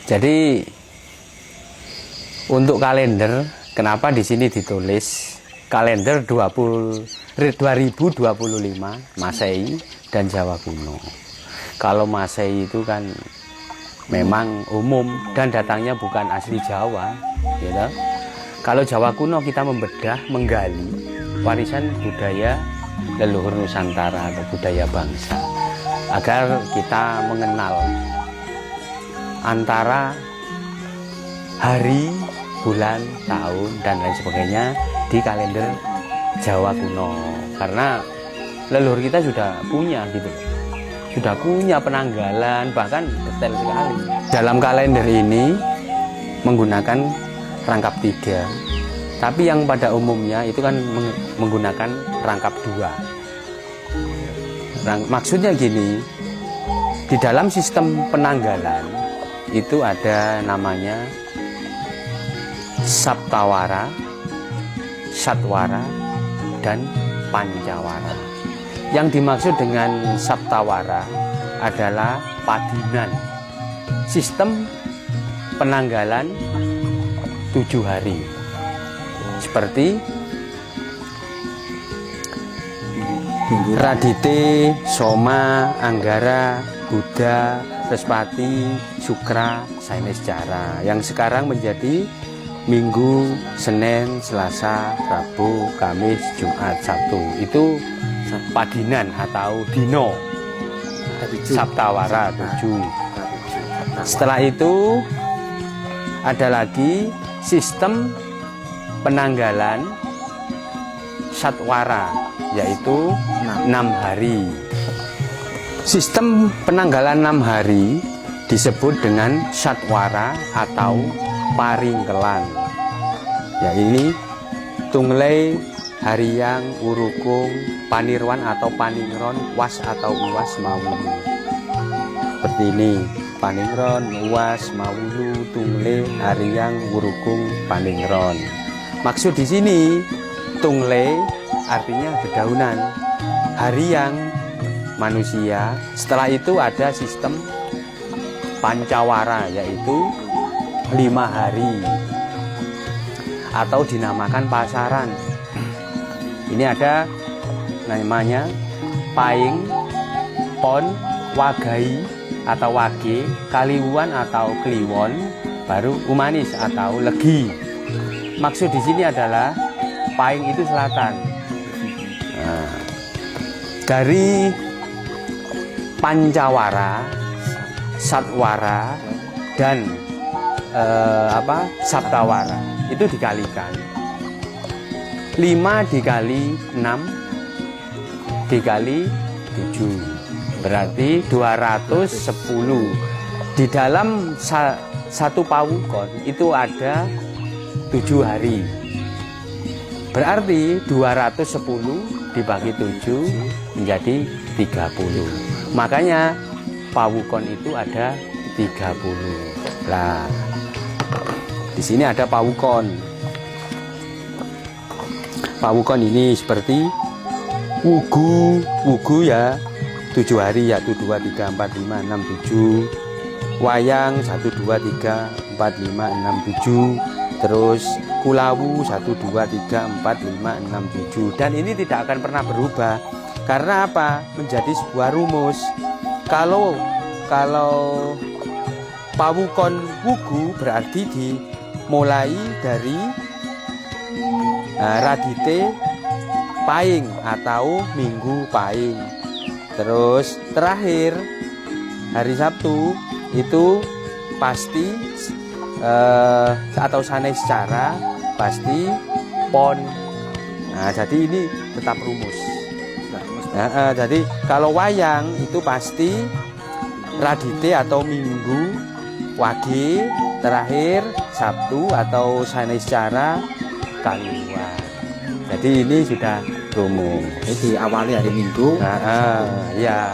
Jadi untuk kalender, kenapa di sini ditulis kalender 2025 Masehi dan Jawa kuno. Kalau Masehi itu kan memang umum dan datangnya bukan asli Jawa, gitu. Kalau Jawa kuno kita membedah, menggali warisan budaya leluhur Nusantara atau budaya bangsa, agar kita mengenal antara hari, bulan, tahun, dan lain sebagainya di kalender Jawa kuno. Karena leluhur kita sudah punya gitu, sudah punya penanggalan, bahkan detail sekali. Dalam kalender ini menggunakan rangkap 3, tapi yang pada umumnya itu kan menggunakan rangkap 2. Maksudnya gini, di dalam sistem penanggalan itu ada namanya Saptawara, Satwara, dan Pancawara. Yang dimaksud dengan Saptawara adalah padinan, sistem penanggalan 7 hari, seperti Radite, Soma, Anggara, Buddha, Respati, Sukra, Sainesjara, yang sekarang menjadi Minggu, Senin, Selasa, Rabu, Kamis, Jumat, Sabtu. Itu padinan atau dino Saptawara 7. Setelah itu ada lagi sistem penanggalan Satwara, yaitu 6 hari. Sistem penanggalan 6 hari disebut dengan Satwara atau Paringkelan. Ya, ini Tunglai, Hariyang, Urukung, Panirwan atau Paningron, Was atau Uwas, Mawulu. Seperti ini, Paningron, Uwas, Mawulu, Tunglai, Hariyang, Urukung, Paningron. Maksud di sini Tunglai artinya dedaunan, Hariyang manusia. Setelah itu ada sistem Pancawara, yaitu 5 hari atau dinamakan pasaran. Ini ada namanya Paing, Pon, Wagai atau Wage, Kaliwuan atau Kliwon, baru Umanis atau Legi. Maksud di sini adalah Paing itu selatan. Nah, dari Pancawara, Satwara, dan Saptawara itu dikalikan. 5 dikali 6 dikali 7 berarti 210. Di dalam satu pawukon itu ada 7 hari. Berarti 210 dibagi 7 menjadi 30. Makanya pawukon itu ada 30. Nah, di sini ada pawukon. Pawukon ini seperti wugu, wugu ya 7 hari, yaitu 2, 3, 4, 5, 6, 7. Wayang 1, 2, 3, 4, 5, 6, 7. Terus kulawu 1, 2, 3, 4, 5, 6, 7. Dan ini tidak akan pernah berubah. Karena apa? Menjadi sebuah rumus. Kalau pawukon wugu berarti dimulai dari Radite Paing atau Minggu Paing. Terus terakhir hari Sabtu itu pasti atau Sanesjara pasti Pon. Nah, jadi ini tetap rumus. Jadi kalau wayang itu pasti Radite atau Minggu, Wage, terakhir Sabtu atau Sanesjara, Kaliwuan. Jadi ini sudah rumus. Jadi awali hari Minggu. Ya,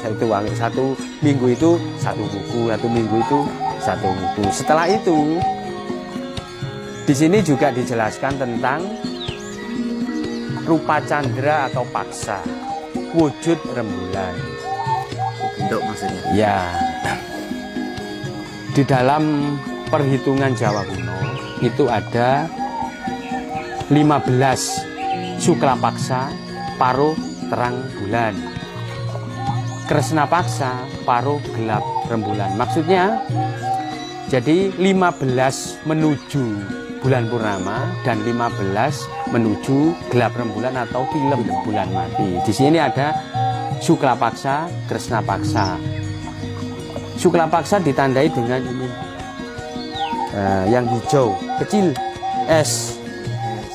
satu minggu itu satu buku, satu minggu itu satu buku. Setelah itu, di sini juga dijelaskan tentang rupa candra atau paksa, wujud rembulan. Bentuk maksudnya. Ya. Di dalam perhitungan Jawa kuno itu ada 15 Sukla Paksa, Paro terang bulan, Kresna Paksa, Paro gelap rembulan. Maksudnya jadi 15 menuju bulan purnama dan 15 menuju gelap rembulan atau film bulan mati. Di sini ada Sukla Paksa, Kresna Paksa. Sukla Paksa ditandai dengan ini, yang hijau kecil S.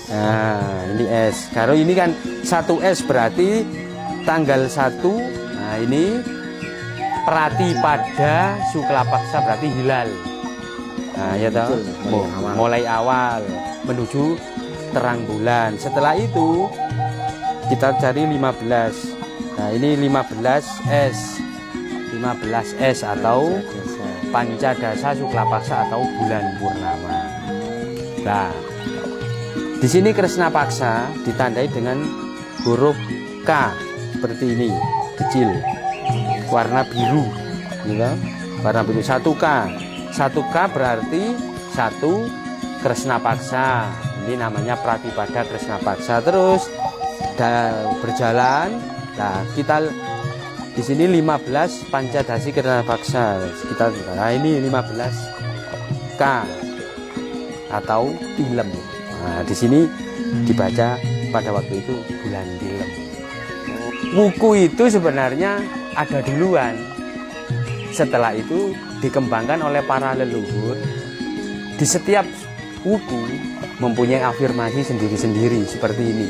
Nah, ini S. Kalau ini kan 1 S berarti tanggal 1. Nah, ini Pratipada Sukla Paksa berarti hilal. Nah, ya tahu, mulai awal menuju terang bulan. Setelah itu kita cari 15. Nah, ini 15 S. 15 S atau Pancadasa Sukla Paksa atau bulan purnama. Nah, di sini Kresna Paksa ditandai dengan huruf K seperti ini, kecil, warna biru, gitu. Warna biru 1K. 1K berarti 1 Kresna Paksa. Ini namanya Pratipada Kresna Paksa. Terus berjalan. Nah, kita di sini 15 Pancadasi Kresna Paksa. Nah, ini 15 K atau film. Nah, di sini dibaca pada waktu itu bulan film. Wuku itu sebenarnya ada duluan. Setelah itu dikembangkan oleh para leluhur. Di setiap wuku mempunyai afirmasi sendiri-sendiri seperti ini.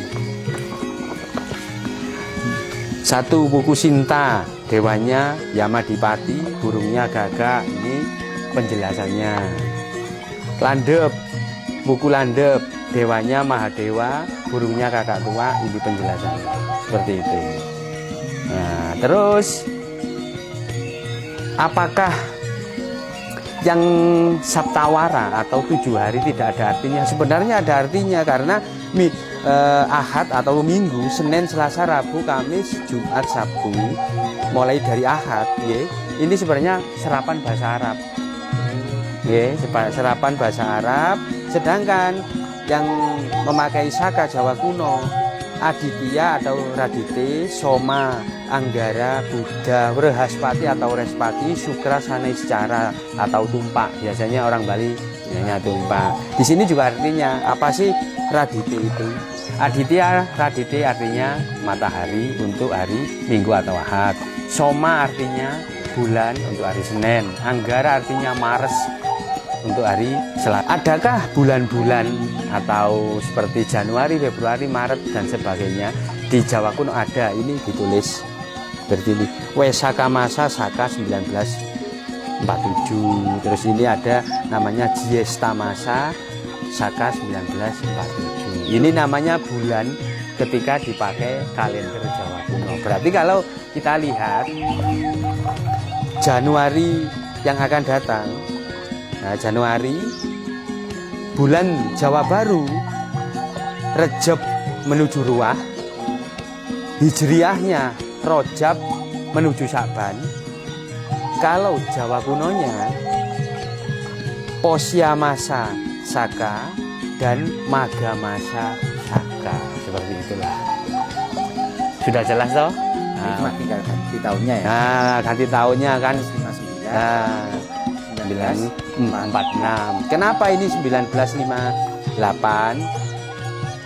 1 wuku Sinta, dewanya Yamadipati, burungnya gagak. Ini penjelasannya. Landep, wuku Landep, dewanya Mahadewa, burungnya kakak tua. Ini penjelasannya seperti itu. Nah, terus apakah yang Saptawara atau 7 hari tidak ada artinya? Sebenarnya ada artinya, karena Ahad atau Minggu, Senin, Selasa, Rabu, Kamis, Jumat, Sabtu, mulai dari Ahad, ya, ini sebenarnya serapan bahasa Arab, ya, serapan bahasa Arab. Sedangkan yang memakai saka Jawa kuno, Aditya atau Radite, Soma, Anggara, Buddha, Wrehaspati atau Respati, Sukra, Sanescara atau tumpak. Biasanya orang Bali namanya tumpak. Di sini juga artinya apa sih Radite itu? Aditya, Radite artinya matahari untuk hari Minggu atau Ahad. Soma artinya bulan untuk hari Senin. Anggara artinya Maret untuk hari Selasa. Adakah bulan-bulan atau seperti Januari, Februari, Maret dan sebagainya? Di Jawa kuno ada, ini ditulis seperti ini. Wesaka Masa Saka 1947. Terus ini ada namanya Jiesta Masa Saka 1947. Ini namanya bulan ketika dipakai kalender Jawa kuno. Berarti kalau kita lihat Januari yang akan datang, nah, Januari bulan Jawa Baru, Rejab menuju Ruah, Hijriahnya Rojab menuju Syakban. Kalau Jawa kunonya Posya Masa Saka dan Maga Masa Saka, seperti itulah. Sudah jelas toh? Nah, ganti tahunnya ya. Nah, ganti tahunnya kan 59. 1946. Kenapa ini 1958?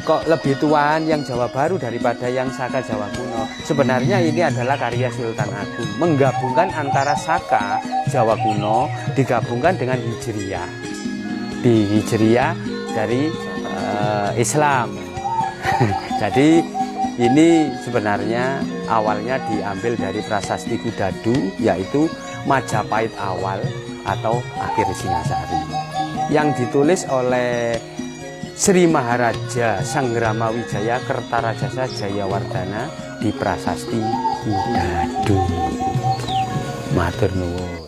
Kok lebih tuaan yang Jawa Baru daripada yang Saka Jawa kuno? Sebenarnya ini adalah karya Sultan Agung, menggabungkan antara Saka Jawa kuno digabungkan dengan Hijriyah. Di Hijriyah dari Islam. Jadi ini sebenarnya awalnya diambil dari prasasti Kudadu, yaitu Majapahit awal atau akhir Singasari, yang ditulis oleh Sri Maharaja Sanggrama Wijaya Kertarajasa Jayawardana di prasasti Kudadu. Matur nuwun.